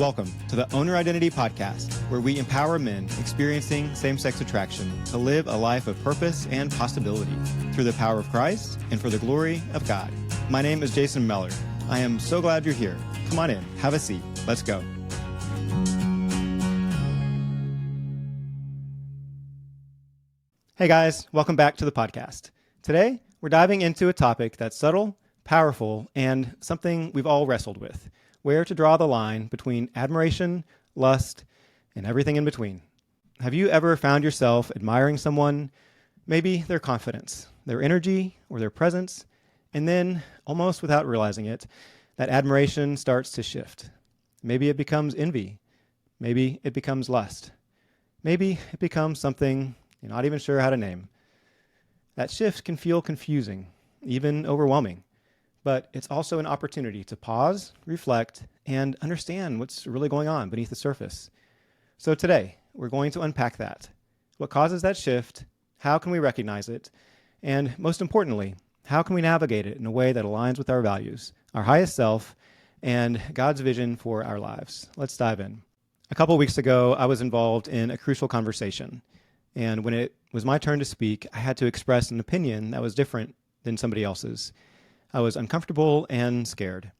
Welcome to the Owner Identity Podcast, where we empower men experiencing same-sex attraction to live a life of purpose and possibility through the power of Christ and for the glory of God. My name is Jason Meller. I am so glad you're here. Come on in, have a seat. Let's go. Hey guys, welcome back to the podcast. Today, we're diving into a topic that's subtle, powerful, and something we've all wrestled with: where to draw the line between admiration, lust, and everything in between. Have you ever found yourself admiring someone, maybe their confidence, their energy, or their presence, and then, almost without realizing it, that admiration starts to shift? Maybe it becomes envy. Maybe it becomes lust. Maybe it becomes something you're not even sure how to name. That shift can feel confusing, even overwhelming. But it's also an opportunity to pause, reflect, and understand what's really going on beneath the surface. So today, we're going to unpack that. What causes that shift? How can we recognize it? And most importantly, how can we navigate it in a way that aligns with our values, our highest self, and God's vision for our lives? Let's dive in. A couple weeks ago, I was involved in a crucial conversation. And when it was my turn to speak, I had to express an opinion that was different than somebody else's. I was uncomfortable and scared.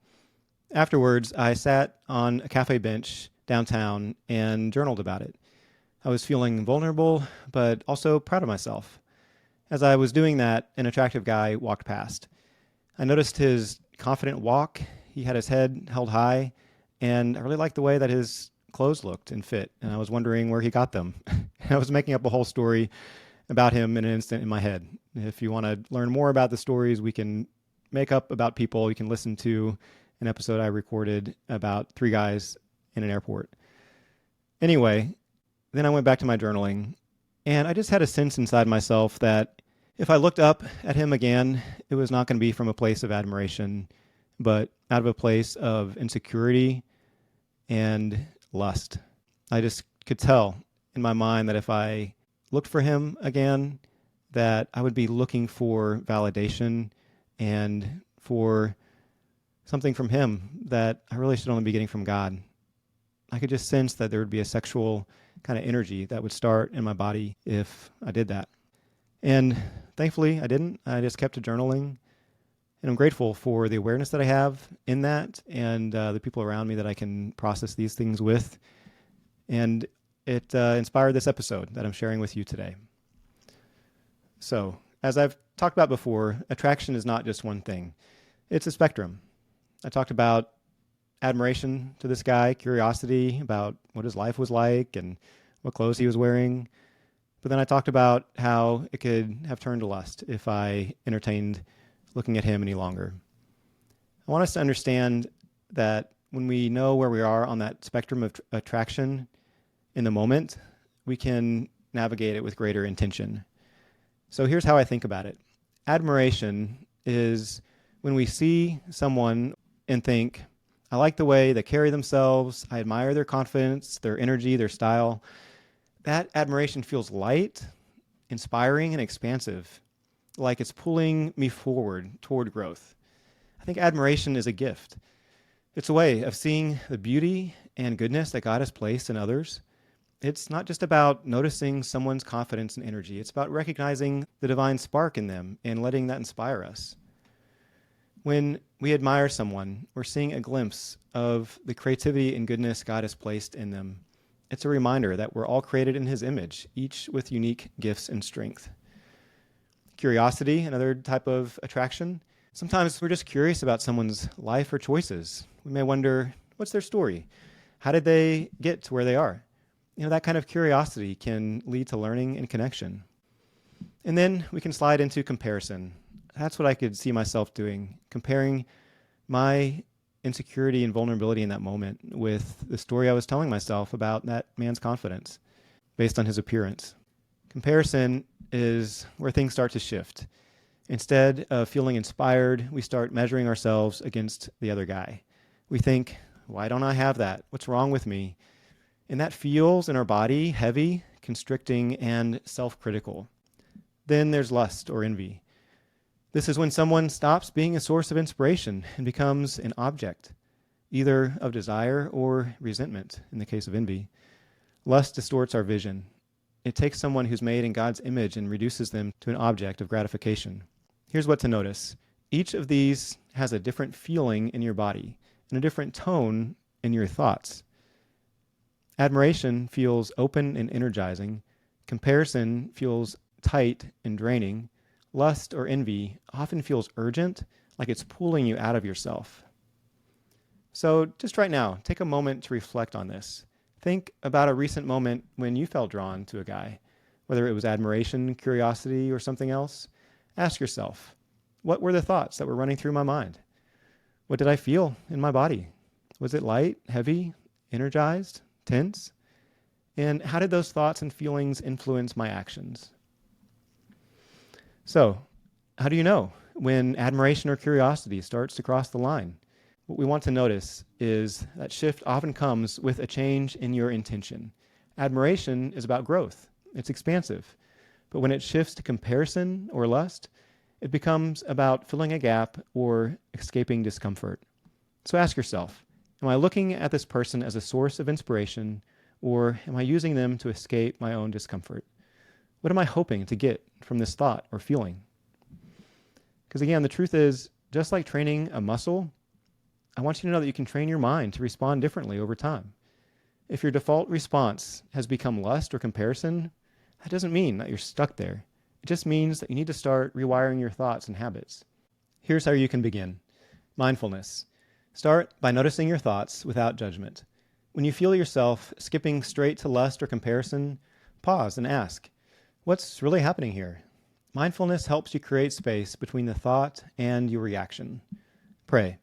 Afterwards, I sat on a cafe bench downtown and journaled about it. I was feeling vulnerable, but also proud of myself. As I was doing that, an attractive guy walked past. I noticed his confident walk. He had his head held high, and I really liked the way that his clothes looked and fit, and I was wondering where he got them. I was making up a whole story about him in an instant in my head. If you want to learn more about the stories we can make up about people, you can listen to an episode I recorded about 3 guys in an airport. Anyway, then I went back to my journaling, and I just had a sense inside myself that if I looked up at him again, it was not going to be from a place of admiration, but out of a place of insecurity and lust. I just could tell in my mind that if I looked for him again, that I would be looking for validation and for something from him that I really should only be getting from God. I could just sense that there would be a sexual kind of energy that would start in my body if I did that. And thankfully, I didn't. I just kept journaling. And I'm grateful for the awareness that I have in that and the people around me that I can process these things with. And it inspired this episode that I'm sharing with you today. So, as I've talked about before, attraction is not just one thing. It's a spectrum. I talked about admiration to this guy, curiosity about what his life was like and what clothes he was wearing. But then I talked about how it could have turned to lust if I entertained looking at him any longer. I want us to understand that when we know where we are on that spectrum of attraction in the moment, we can navigate it with greater intention. So here's how I think about it. Admiration is when we see someone and think, I like the way they carry themselves, I admire their confidence, their energy, their style. That admiration feels light, inspiring, and expansive, like it's pulling me forward toward growth. I think admiration is a gift. It's a way of seeing the beauty and goodness that God has placed in others. It's not just about noticing someone's confidence and energy. It's about recognizing the divine spark in them and letting that inspire us. When we admire someone, we're seeing a glimpse of the creativity and goodness God has placed in them. It's a reminder that we're all created in His image, each with unique gifts and strength. Curiosity, another type of attraction. Sometimes we're just curious about someone's life or choices. We may wonder, what's their story? How did they get to where they are? That kind of curiosity can lead to learning and connection. And then we can slide into comparison. That's what I could see myself doing, comparing my insecurity and vulnerability in that moment with the story I was telling myself about that man's confidence based on his appearance. Comparison is where things start to shift. Instead of feeling inspired, we start measuring ourselves against the other guy. We think, why don't I have that? What's wrong with me? And that feels in our body heavy, constricting, and self-critical. Then there's lust or envy. This is when someone stops being a source of inspiration and becomes an object. either of desire or resentment in the case of envy. Lust distorts our vision. It takes someone who's made in God's image and reduces them to an object of gratification. Here's what to notice. Each of these has a different feeling in your body and a different tone in your thoughts. Admiration feels open and energizing. Comparison feels tight and draining. Lust or envy often feels urgent, like it's pulling you out of yourself. So just right now, take a moment to reflect on this. Think about a recent moment when you felt drawn to a guy, whether it was admiration, curiosity, or something else. Ask yourself, what were the thoughts that were running through my mind? What did I feel in my body? Was it light, heavy, energized, tense? And how did those thoughts and feelings influence my actions? So, how do you know when admiration or curiosity starts to cross the line? What we want to notice is that shift often comes with a change in your intention. Admiration is about growth. It's expansive. But when it shifts to comparison or lust, it becomes about filling a gap or escaping discomfort. So ask yourself, am I looking at this person as a source of inspiration, or am I using them to escape my own discomfort? What am I hoping to get from this thought or feeling? Because again, the truth is, just like training a muscle, I want you to know that you can train your mind to respond differently over time. If your default response has become lust or comparison, that doesn't mean that you're stuck there. It just means that you need to start rewiring your thoughts and habits. Here's how you can begin. Mindfulness. Start by noticing your thoughts without judgment. When you feel yourself skipping straight to lust or comparison, pause and ask, what's really happening here? Mindfulness helps you create space between the thought and your reaction. Pray.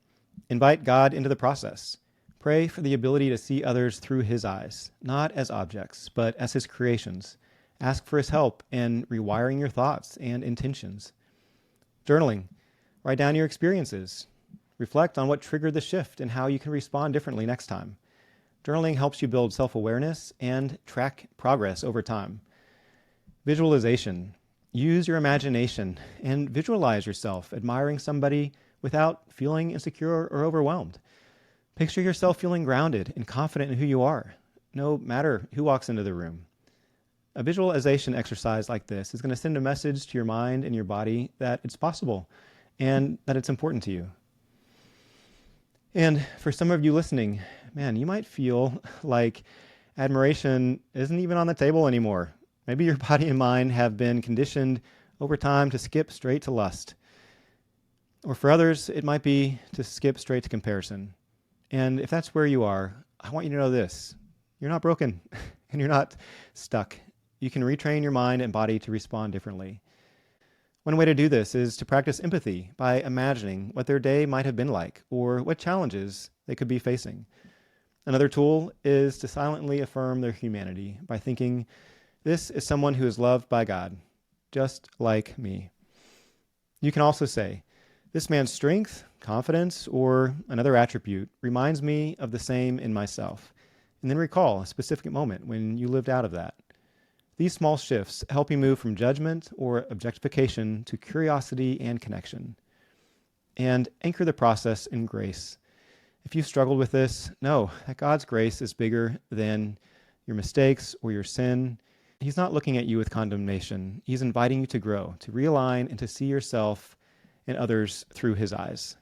Invite God into the process. Pray for the ability to see others through His eyes, not as objects, but as His creations. Ask for His help in rewiring your thoughts and intentions. Journaling. Write down your experiences. Reflect on what triggered the shift and how you can respond differently next time. Journaling helps you build self-awareness and track progress over time. Visualization. Use your imagination and visualize yourself admiring somebody without feeling insecure or overwhelmed. Picture yourself feeling grounded and confident in who you are, no matter who walks into the room. A visualization exercise like this is going to send a message to your mind and your body that it's possible and that it's important to you. And for some of you listening, man, you might feel like admiration isn't even on the table anymore. Maybe your body and mind have been conditioned over time to skip straight to lust. Or for others, it might be to skip straight to comparison. And if that's where you are, I want you to know this. You're not broken and you're not stuck. You can retrain your mind and body to respond differently. One way to do this is to practice empathy by imagining what their day might have been like or what challenges they could be facing. Another tool is to silently affirm their humanity by thinking, this is someone who is loved by God, just like me. You can also say, this man's strength, confidence, or another attribute reminds me of the same in myself, and then recall a specific moment when you lived out of that. These small shifts help you move from judgment or objectification to curiosity and connection. And anchor the process in grace. If you've struggled with this, know that God's grace is bigger than your mistakes or your sin. He's not looking at you with condemnation. He's inviting you to grow, to realign, and to see yourself and others through His eyes.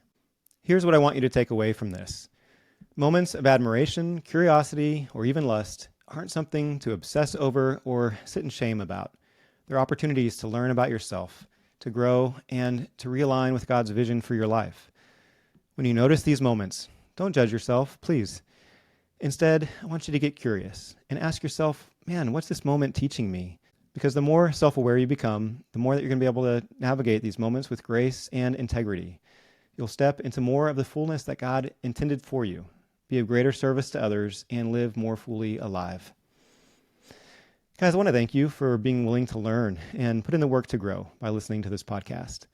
Here's what I want you to take away from this. Moments of admiration, curiosity, or even lust aren't something to obsess over or sit in shame about. They're opportunities to learn about yourself, to grow, and to realign with God's vision for your life. When you notice these moments, don't judge yourself, please. Instead, I want you to get curious and ask yourself, man, what's this moment teaching me? Because the more self-aware you become, the more that you're going to be able to navigate these moments with grace and integrity. You'll step into more of the fullness that God intended for you, be of greater service to others, and live more fully alive. Guys, I want to thank you for being willing to learn and put in the work to grow by listening to this podcast.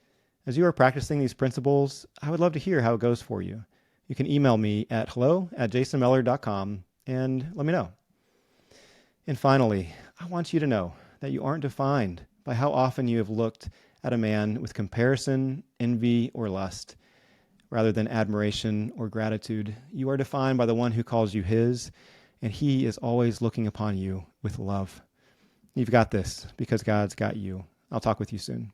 As you are practicing these principles, I would love to hear how it goes for you. You can email me at hello@jasonmeller.com and let me know. And finally, I want you to know that you aren't defined by how often you have looked at a man with comparison, envy, or lust. rather than admiration or gratitude. You are defined by the one who calls you his, and he is always looking upon you with love. You've got this because God's got you. I'll talk with you soon.